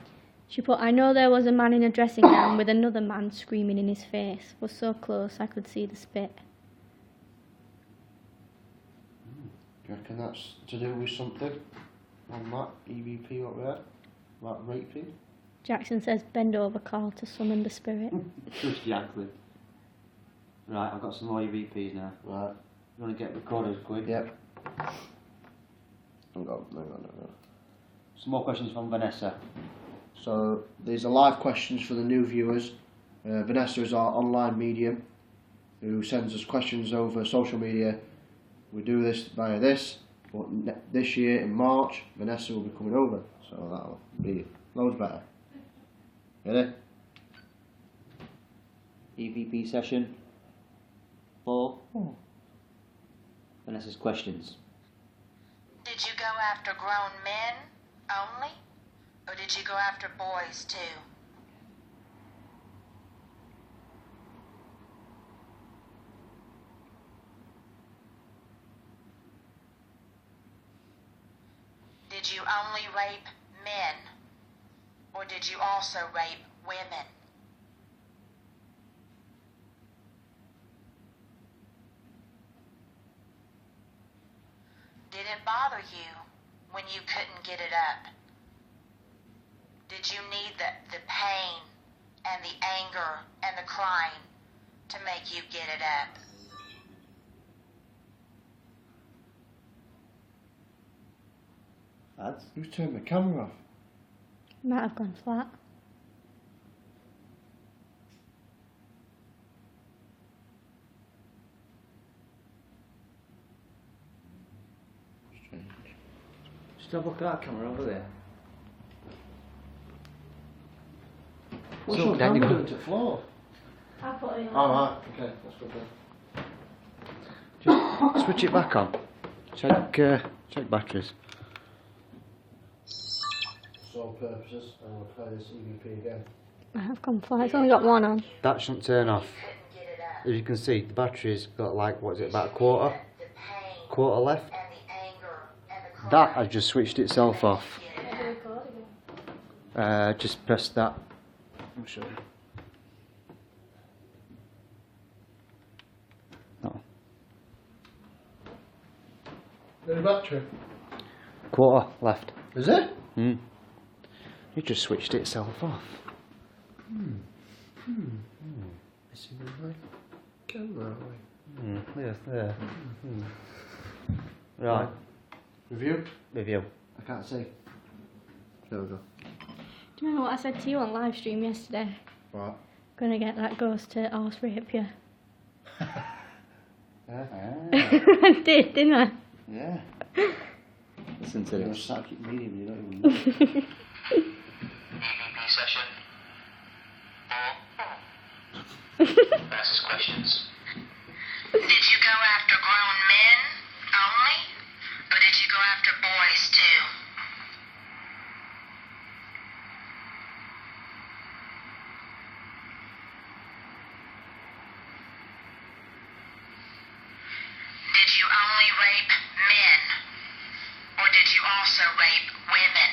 She put, I know there was a man in a dressing gown with another man screaming in his face. Was so close I could see the spit. Do you reckon that's to do with something on that EVP up there? That raping? Jackson says, bend over, Carl, to summon the spirit. Just Jackley. Right, I've got some more EVPs now. Right. You want to get recorded quick? Yep. Hang on. Some more questions from Vanessa. So these are live questions for the new viewers. Vanessa is our online medium who sends us questions over social media. We do this via this, but this year in March, Vanessa will be coming over, so that'll be loads better. Ready? EVP session 4. Vanessa's questions. Did you go after grown men only? Or did you go after boys too? Did you only rape men? Or did you also rape women? Did it bother you when you couldn't get it up? Did you need the pain and the anger and the crying to make you get it up? Ads? Who's turned the camera off? Might have gone flat. Strange. Just have a look at that camera over there. What's So, your then you camera go- doing to the floor? I put it Alright, okay, that's good then. Just switch it back on. Check batteries. Sole purposes, and we'll play this EVP again. I have gone flat. It's only got one on. That shouldn't turn off. Couldn't get it up. As you can see, the battery's got like, what is it, about a The pain quarter left. and the anger and the crying That has just switched itself off. to make you get it up. Just press that. I'll show you. No. The battery? Quarter left. Is it? It just switched itself off. Is it the right camera? Yes, there. Right. Review? Review. I can't see. There we go. Do you remember what I said to you on live stream yesterday? Right. Gonna get that ghost to horse rape you. Ah, I did, didn't I? yeah. Listen to You're a this. psychic medium, you don't even know. EVP session 4. Vanessa's questions. Did you go after grown men only? Or did you go after boys too? Did you only rape men? Or did you also rape women?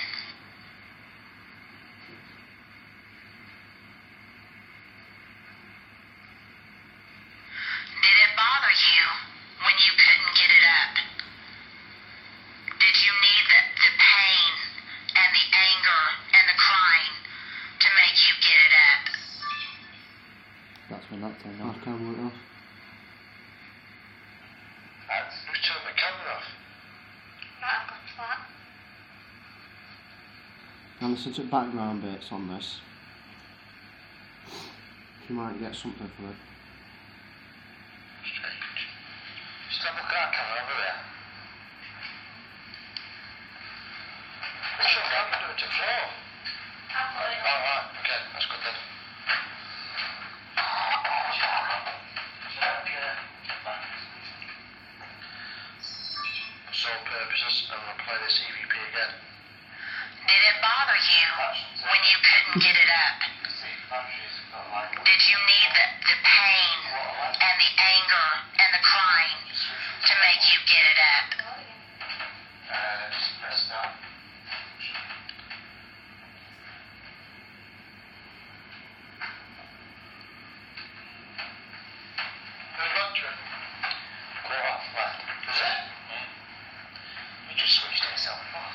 Now listen to background bits on this. You might get something from it. Strange. Just have a look at that camera over there. What's your camera doing to the floor? Alright, okay, that's good then. For sole purposes, I'm going to play this EVP again. Did it bother you when you couldn't get it up? Did you need the pain and the anger and the crying to make you get it up? Just press that. Who's lecturing? Quarter off left. Is it? Yeah. You just switched it yourself off.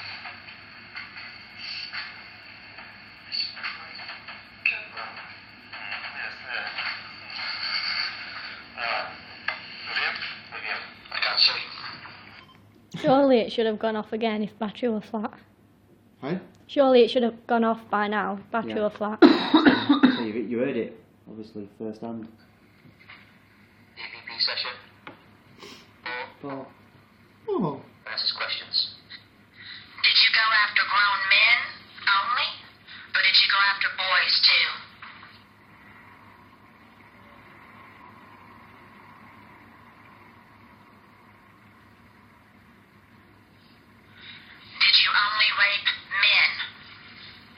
Yes, there. Right. Review? I can't see. Surely it should have gone off again if battery were flat. Hey? Surely it should have gone off by now if battery Yeah. were flat. So you heard it, obviously, first hand. EVP session. But Oh. Answers questions. Did you go after grown men only? Or did you go after boys too? Did you only rape men?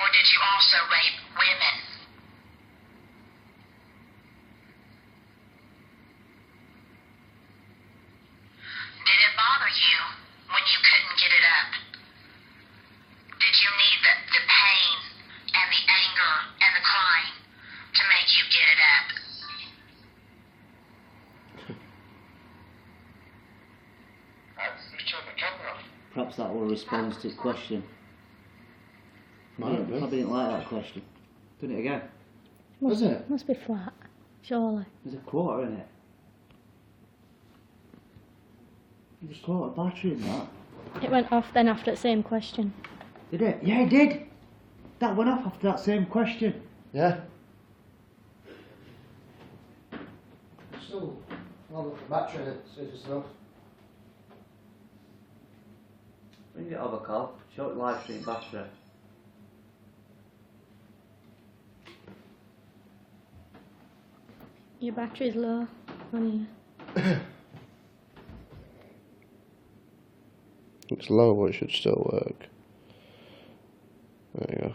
Or did you also rape women? Did it bother you when you couldn't get it up? Did you need the pain and the anger and the crying to make you get it up? Who's turned the camera off? perhaps that will respond to the question. Might be. Probably didn't like that question. Done it again. Is it? Must be flat. Surely. There's a quarter in it. You just caught a battery in that. It went off then after the same question. Did it? Yeah, it did. That went off after that same question. Yeah. Still, I'll look at the battery in it, see if it's enough. Bring it over, Carl. Show it live stream battery. Your battery's low on here. It's low, but it should still work. There you go.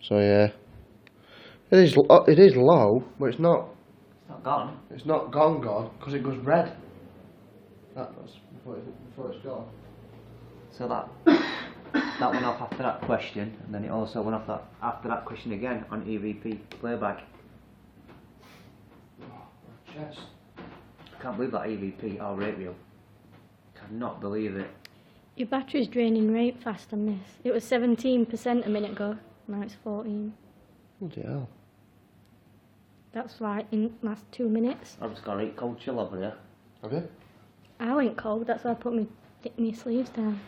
So yeah, it is low, but it's not. It's not gone. It's not gone, because it goes red. That does before it's gone. So that that went off after that question, and then it also went off after that question again on EVP playback. Chest. I can't believe that EVP, our radio. Cannot believe it. Your battery's draining right fast on this. It was 17% a minute ago. Now it's 14. Bloody hell. That's like in the last 2 minutes. I've just got to eat cold chill over here. Have you? I went cold, that's why I put my sleeves down.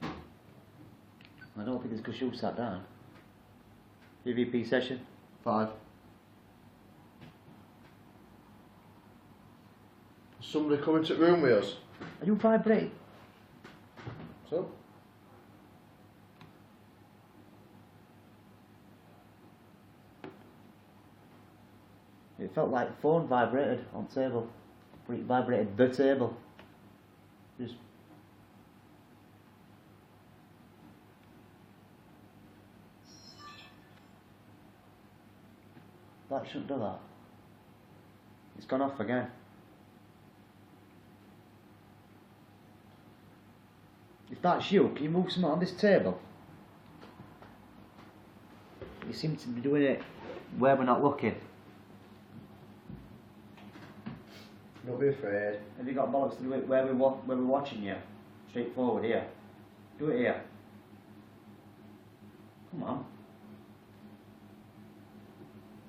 I don't think it's because you sat down. EVP session. 5. Somebody coming to the room with us. Are you vibrating? So? It felt like the phone vibrated on the table. But it vibrated the table. Just that shouldn't do that. It's gone off again. If that's you, can you move something on this table? You seem to be doing it where we're not looking. Don't be afraid. Have you got bollocks to do it where we're watching you? Straight forward here. Do it here. Come on.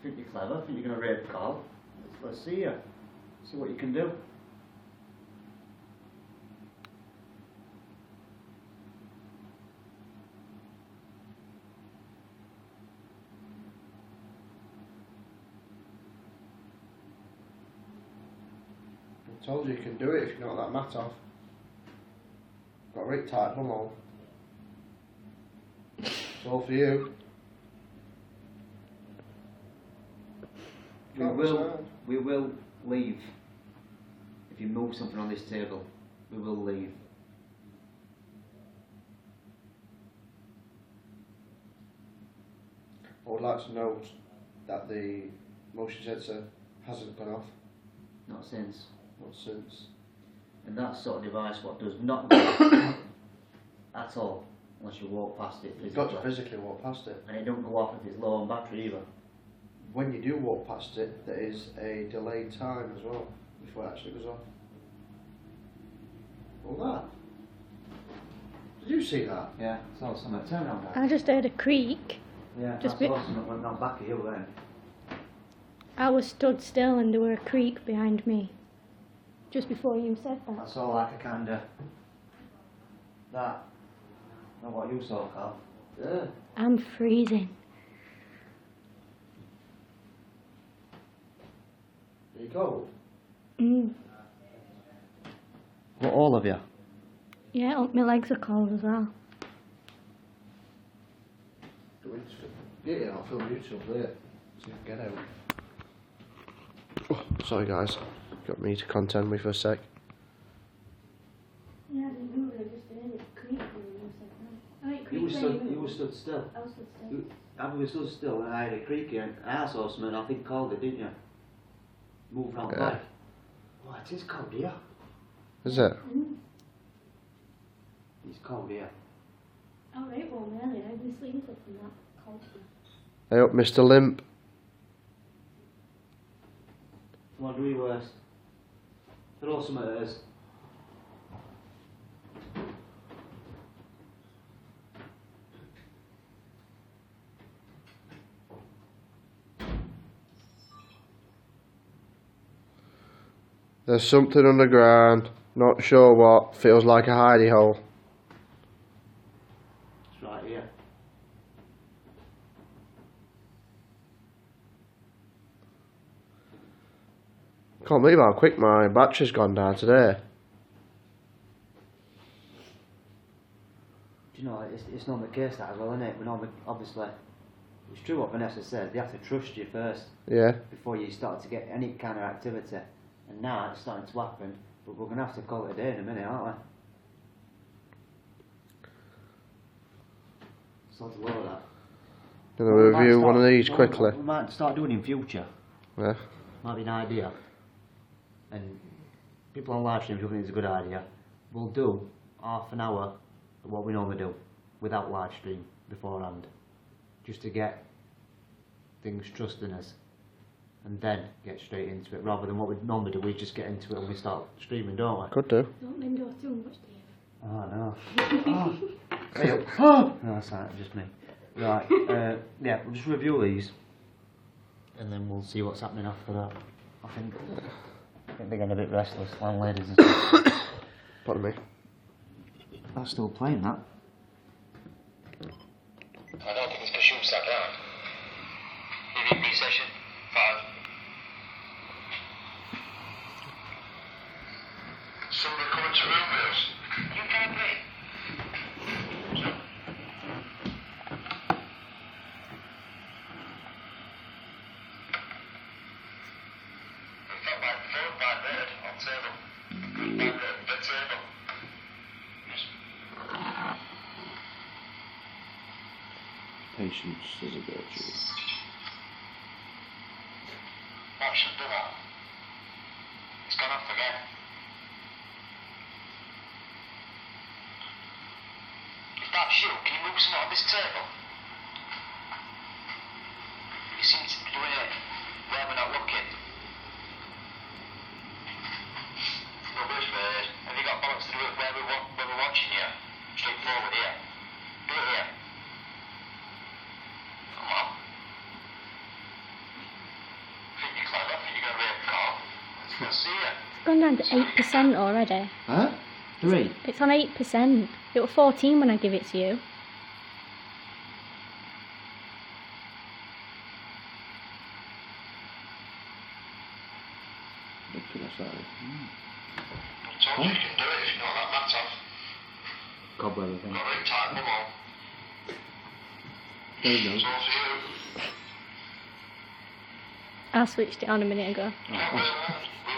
Think you're clever? Think you're going to rape Carl? Let's see you. See what you can do. Told you you can do it if you knock that mat off. Got a really tight bum hole. It's all for you. We will leave. If you move something on this table, we will leave. I would like to note that the motion sensor hasn't gone off. Not since. Not since. And that sort of device what does not go at all unless you walk past it physically. You've got to physically walk past it. And it don't go off if it's low on battery either. When you do walk past it, there is a delayed time as well before it actually goes off. All that. Did you see that? Yeah, saw something. Turn around, guys. I just heard a creak. Yeah, Just I saw something went round back of you then. I was stood still and there were a creak behind me. Just before you said I that. saw like a kind of that. Not what you saw, Carl. Yeah. I'm freezing. Are you cold? What, all of you? Yeah, my legs are cold as well. Get it, I'll film YouTube there. So you can get out. Oh, sorry guys, got me to contend with for a sec. Yeah, I didn't move, I just heard it creak when you said that. Oh, it You were creaked stood, when you were stood still. I was stood still. I was stood still and I had a creaky and I saw something, I think called it, didn't you? Moved round Yeah. back. Oh, it is cold here. Is it? It's cold here. Oh, right, warm earlier. I've been sleeping from that cold. Hey up, Mr. Limp. Come on, do your worst. Throw some at us. There's something underground. Not sure what. Feels like a hidey hole. It's right here. Can't believe how quick my battery's gone down today. Do you know, it's not the case that as well, isn't it? We normally, obviously, it's true what Vanessa said, they have to trust you first Yeah. before you start to get any kind of activity. And now it's starting to happen, but we're going to have to call it a day in a minute, aren't we? Sort of lower that. Gonna We might review one of start- these well, quickly. We might start doing in future. Yeah. Might be an idea. And people on live streams who think it's a good idea, we'll do half an hour of what we normally do without live stream beforehand. Just to get things trusting us. And then get straight into it, rather than what we normally do, we just get into it when we start streaming, don't we? Could do. Don't window too much, dear. Oh no. Oh. No, that's right, just me. Right, yeah, we'll just review these and then we'll see what's happening after that. I think they're getting a bit restless, landladies and stuff. Pardon me. That's still playing that. I don't think it's the shoe sat down. EVP session 5. Somebody coming to room with us. You can't be. I felt like the phone vibrated on table. Vibrated the table. Patience is a virtue. That should do that. It's gone off again. If that's you, can you move something on this table? You seem to be doing it where we're not looking. Rubbish, mate. Have you got balance to do it where we're watching you? Straight forward here. Do it here. Come on. Think you're clever? Think you're going to be a cop? Let's go see you. It's gone down to 8% already. Huh? 3? It's on 8%. It was 14 when I give it to you. Ridiculous, that is. I told you you can do it if you know that matter. Cobweb, I think. Got ring tight, come on. There you It's go. all for you. I switched it on a minute ago. We will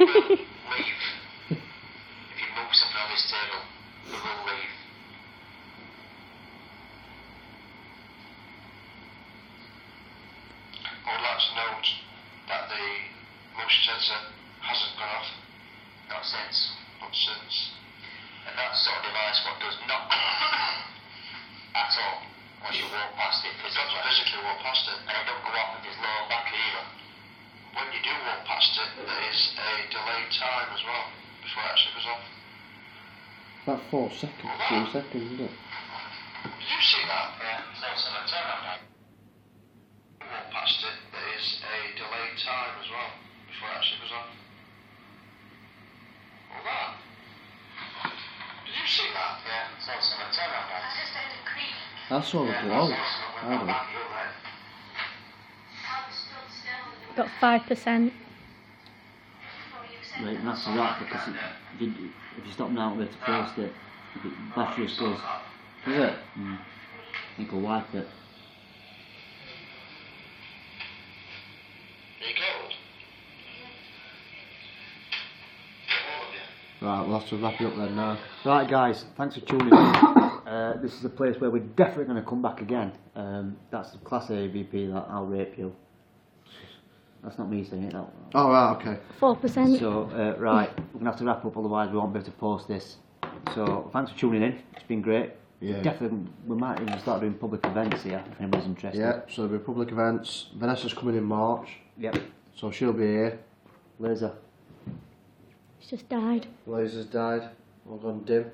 leave. If you move something on this table, we will leave. I would like to note that the motion sensor hasn't gone off. Not since. Not since. And that sort of device what does not at all once you walk past it physically. Not physically walk past it. And it don't go off if it's low on battery either. When you do walk past it, there is a delayed time as well before it actually goes off. About 4 seconds, 3 seconds, isn't it? Did you see that? Yeah, so the turn on that. Walk past it, there is a delayed time as well before it actually goes off. Well, that. Did you see that? Yeah, so the turn on that. I just had a creak. That's all it was. I don't. I was still still. Got 5%. Right, and that's a wrap because if you stop now there to post it, the battery just goes. Is it? You can wipe it. Are you cold? All of you. Right, we'll have to wrap it up then now. Right, guys, thanks for tuning in. This is a place where we're definitely going to come back again. That's the Class A VP that I'll rape you. That's not me saying it. That. Oh, right, okay. 4%. So, right, we're going to have to wrap up, otherwise we won't be able to post this. So, thanks for tuning in. It's been great. Yeah. Definitely, we might even start doing public events here if anybody's interested. Yeah, so there'll be public events. Vanessa's coming in March, Yep. so she'll be here. Laser. It's just died. Laser's died, all gone dim.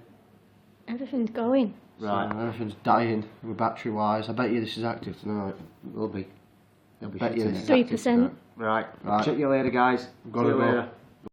Everything's going. Right. So everything's dying with battery wise. I bet you this is active tonight. It will be. There'll be Bet shit you in this it. is active 3%. tonight. Right. Right. Check you later, guys. Gotta See you go. later.